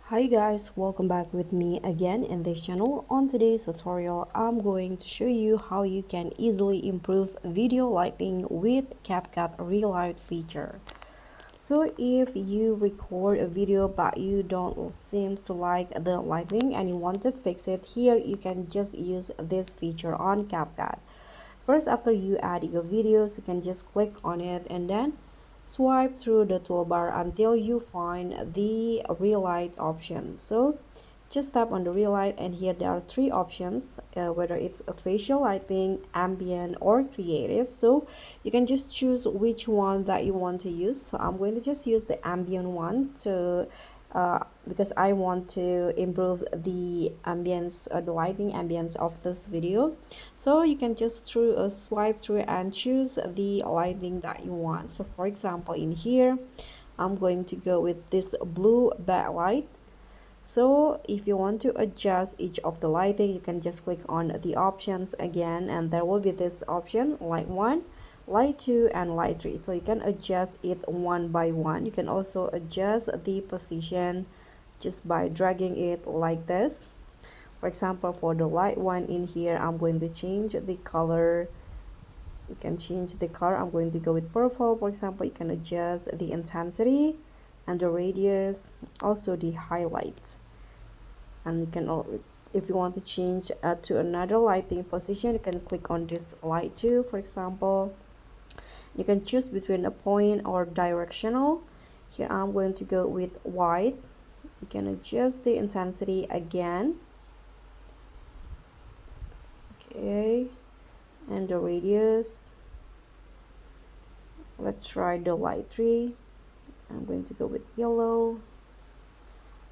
Hi guys, welcome back with me again in this channel. On today's tutorial, I'm going to show you how you can easily improve video lighting with CapCut Relight feature. So if you record a video but you don't seem to like the lighting and you want to fix it, here you can just use this feature on CapCut. First, after you add your videos, you can just click on it and then swipe through the toolbar until you find the Relight option. So just tap on the Relight, and here there are three options, whether it's a facial lighting, ambient, or creative. So you can just choose which one that you want to use. So I'm going to just use the ambient one to because I want to improve the ambience, the lighting ambience of this video. So you can just swipe through and choose the lighting that you want. So for example, in here I'm going to go with this blue backlight. So if you want to adjust each of the lighting, you can just click on the options again, and there will be this option, light 1, light 2, and light 3. So you can adjust it one by one. You can also adjust the position just by dragging it like this. For example, for the light 1 in here, I'm going to change the color. You can change the color. I'm going to go with purple. For example, you can adjust the intensity and the radius, also the highlights. And you can, if you want to change to another lighting position, you can click on this light 2, for example. You can choose between a point or directional. Here I'm going to go with white. You can adjust the intensity again. Okay, and the radius. Let's try the light 3. I'm going to go with yellow.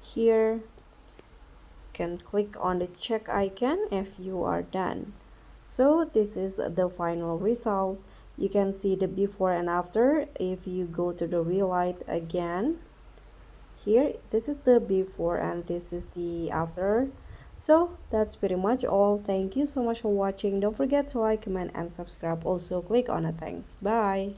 Here you can click on the check icon if you are done. So this is the final result. You can see the before and after. If you go to the Relight again, here this is the before and this is the after. So that's pretty much all. Thank you so much for watching. Don't forget to like, comment, and subscribe. Also click on the thanks. Bye.